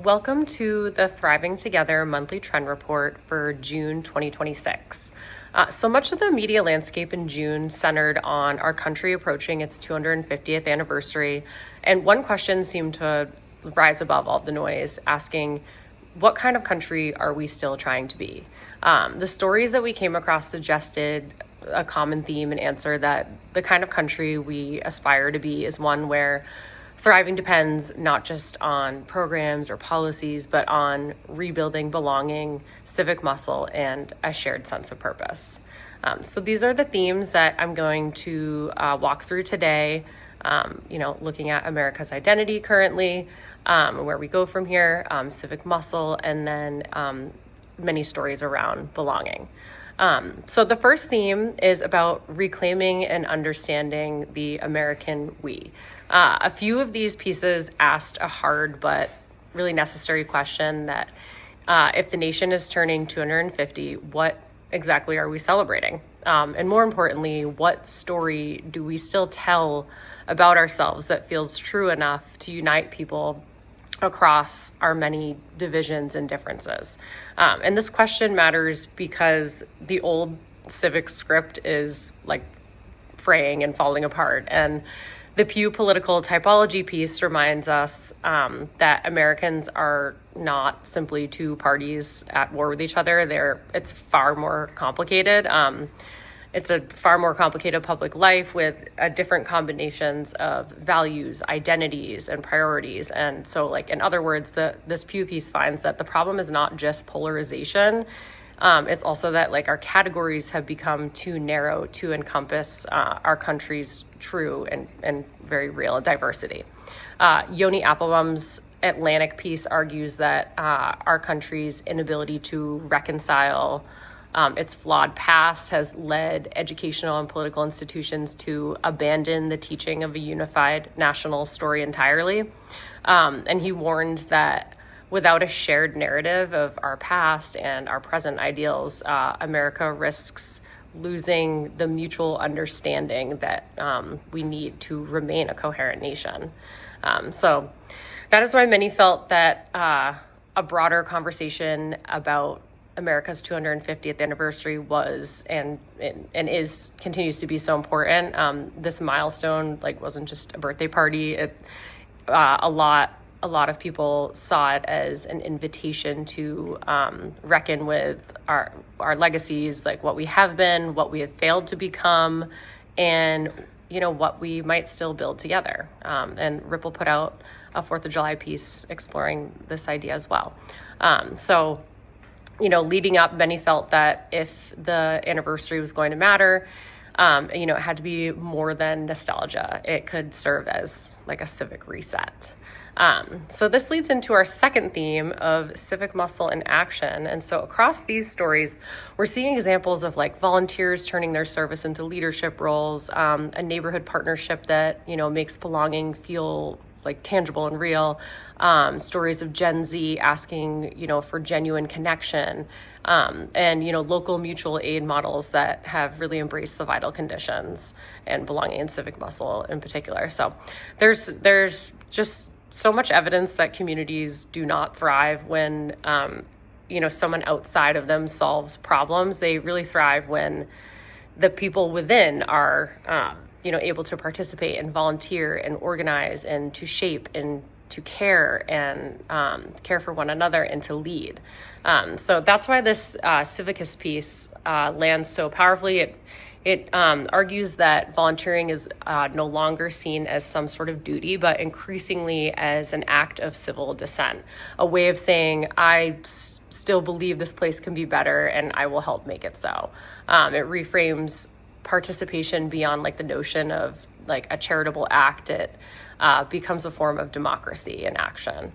Welcome to the Thriving Together monthly trend report for June 2026. So much of the media landscape in June centered on our country approaching its 250th anniversary, and one question seemed to rise above all the noise, asking, what kind of country are we still trying to be? The stories that we came across suggested a common theme and answer that the kind of country we aspire to be is one where thriving depends not just on programs or policies, but on rebuilding belonging, civic muscle, and a shared sense of purpose. So these are the themes that I'm going to walk through today, looking at America's identity currently, where we go from here, civic muscle, and then many stories around belonging. So the first theme is about reclaiming and understanding the American we. A few of these pieces asked a hard but really necessary question that if the nation is turning 250, what exactly are we celebrating? And more importantly, what story do we still tell about ourselves that feels true enough to unite people across our many divisions and differences? And this question matters because the old civic script is like fraying and falling apart. And the Pew political typology piece reminds us that Americans are not simply two parties at war with each other. It's far more complicated. It's a far more complicated public life with different combinations of values, identities, and priorities. And so, in other words, this Pew piece finds that the problem is not just polarization. It's also that our categories have become too narrow to encompass our country's true and very real diversity. Yoni Applebaum's Atlantic piece argues that our country's inability to reconcile its flawed past has led educational and political institutions to abandon the teaching of a unified national story entirely. And he warned that without a shared narrative of our past and our present ideals, America risks losing the mutual understanding that we need to remain a coherent nation. So that is why many felt that a broader conversation about America's 250th anniversary was and continues to be so important. This milestone wasn't just a birthday party. A lot of people saw it as an invitation to reckon with our legacies, what we have been, what we have failed to become, and what we might still build together. And Rippel put out a 4th of July piece exploring this idea as well. Leading up, many felt that if the anniversary was going to matter, it had to be more than nostalgia. It could serve as a civic reset. So this leads into our second theme of civic muscle in action. And so across these stories, we're seeing examples of volunteers turning their service into leadership roles, a neighborhood partnership that, makes belonging feel tangible and real, stories of Gen Z asking, for genuine connection, and, local mutual aid models that have really embraced the vital conditions and belonging and civic muscle in particular. So there's just so much evidence that communities do not thrive when, someone outside of them solves problems. They really thrive when the people within are, able to participate and volunteer and organize and to shape and to care and care for one another and to lead. So that's why this Civicus piece lands so powerfully. It argues that volunteering is no longer seen as some sort of duty, but increasingly as an act of civil dissent, a way of saying, I still believe this place can be better and I will help make it so. It reframes participation beyond the notion of a charitable act. It becomes a form of democracy in action.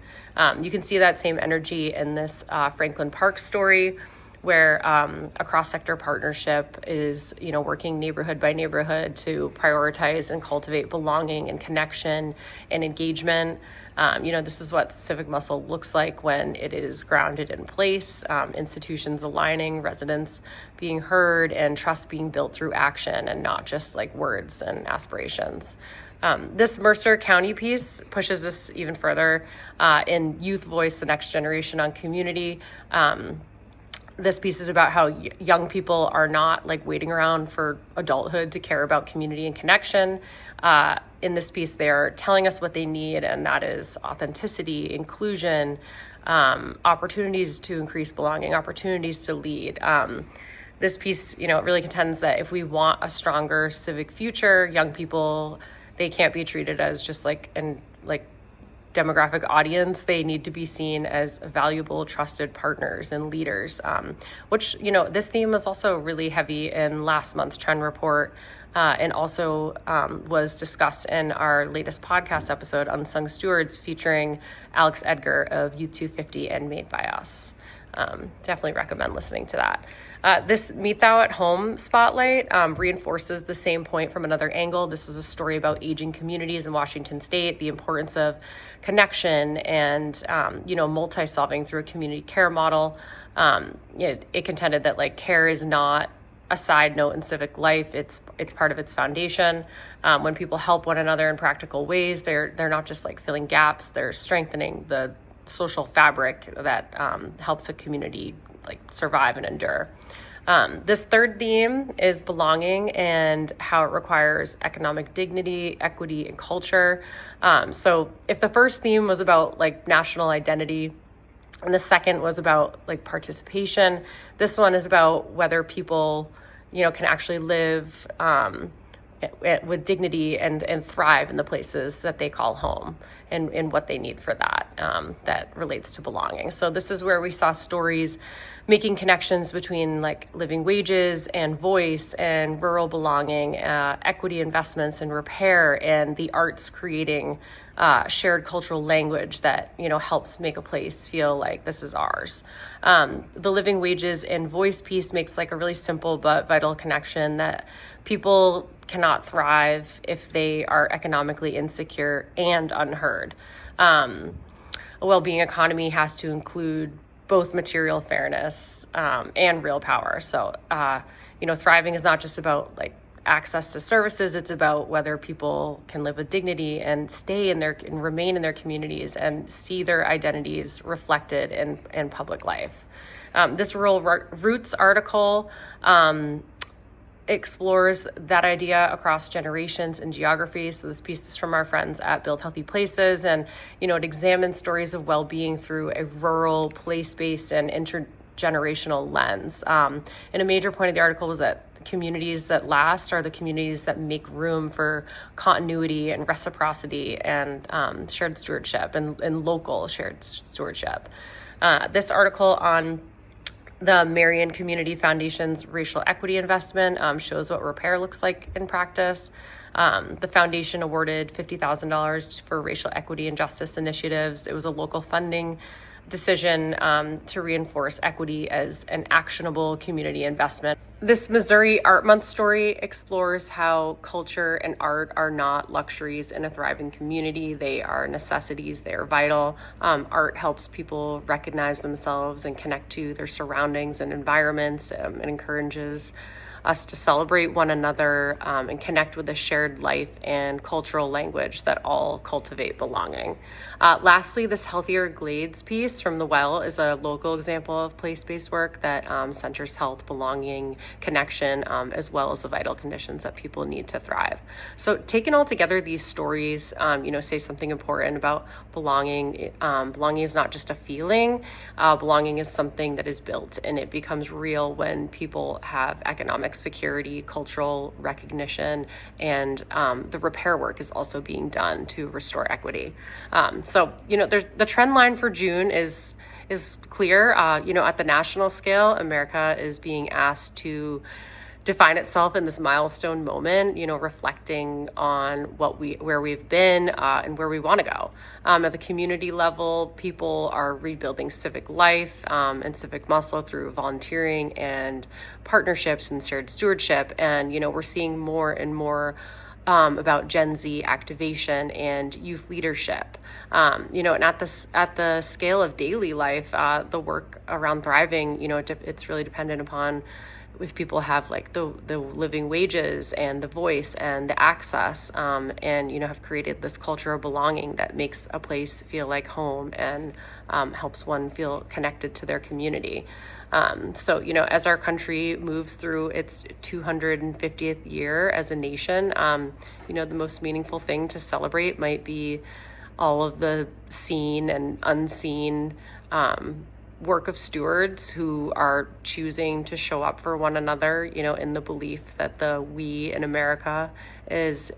You can see that same energy in this Franklin Park story, where a cross-sector partnership is, working neighborhood by neighborhood to prioritize and cultivate belonging and connection and engagement. This is what civic muscle looks like when it is grounded in place, institutions aligning, residents being heard, and trust being built through action and not just words and aspirations. This Mercer County piece pushes this even further in youth voice, the next generation on community. This piece is about how young people are not like waiting around for adulthood to care about community and connection. In this piece, they're telling us what they need, and that is authenticity, inclusion, opportunities to increase belonging, opportunities to lead. This piece, it really contends that if we want a stronger civic future, young people, they can't be treated as just like demographic audience. They need to be seen as valuable, trusted partners and leaders, which, this theme was also really heavy in last month's trend report, and also was discussed in our latest podcast episode, Unsung Stewards, featuring Alex Edgar of U250 and Made by Us. Definitely recommend listening to that. This Meet Thou at Home spotlight reinforces the same point from another angle. This was a story about aging communities in Washington State, the importance of connection and, multi-solving through a community care model. It contended that care is not a side note in civic life. It's part of its foundation. When people help one another in practical ways, they're not just filling gaps, they're strengthening the social fabric that helps a community survive and endure. This third theme is belonging and how it requires economic dignity, equity, and culture. So if the first theme was about national identity, and the second was about participation, this one is about whether people, can actually live with dignity and thrive in the places that they call home, and what they need for that, that relates to belonging. So this is where we saw stories making connections between living wages and voice and rural belonging, equity investments and repair, and the arts creating shared cultural language that helps make a place feel like this is ours. The living wages and voice piece makes a really simple but vital connection that people cannot thrive if they are economically insecure and unheard. A well-being economy has to include both material fairness and real power. So, thriving is not just about access to services. It's about whether people can live with dignity and stay in and remain in their communities and see their identities reflected in public life. This Rural Roots article explores that idea across generations and geography. So this piece is from our friends at Build Healthy Places, and it examines stories of well-being through a rural, place-based, and intergenerational lens. And a major point of the article was that communities that last are the communities that make room for continuity and reciprocity and shared stewardship and local shared stewardship. This article on the Marion Community Foundation's racial equity investment shows what repair looks like in practice. The foundation awarded $50,000 for racial equity and justice initiatives. It was a local funding decision to reinforce equity as an actionable community investment. This Missouri Art Month story explores how culture and art are not luxuries in a thriving community. They are necessities. They are vital. Art helps people recognize themselves and connect to their surroundings and environments. It encourages us to celebrate one another and connect with a shared life and cultural language that all cultivate belonging. Lastly, this Healthier Glades piece from The Well is a local example of place-based work that centers health, belonging, connection, as well as the vital conditions that people need to thrive. So taken all together, these stories, say something important about belonging. Belonging is not just a feeling. Belonging is something that is built, and it becomes real when people have economic security, cultural recognition, and the repair work is also being done to restore equity. There's the trend line for June is clear. At the national scale, America is being asked to define itself in this milestone moment, reflecting on where we've been and where we want to go. At the community level, people are rebuilding civic life and civic muscle through volunteering and partnerships and shared stewardship. And, we're seeing more and more about Gen Z activation and youth leadership. And at the scale of daily life, the work around thriving, it's really dependent upon if people have like the living wages and the voice and the access, and have created this culture of belonging that makes a place feel like home and helps one feel connected to their community. So as our country moves through its 250th year as a nation, the most meaningful thing to celebrate might be all of the seen and unseen work of stewards who are choosing to show up for one another, in the belief that the we in America is,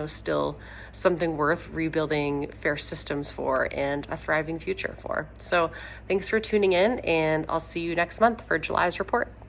still something worth rebuilding fair systems for and a thriving future for. So thanks for tuning in, and I'll see you next month for July's report.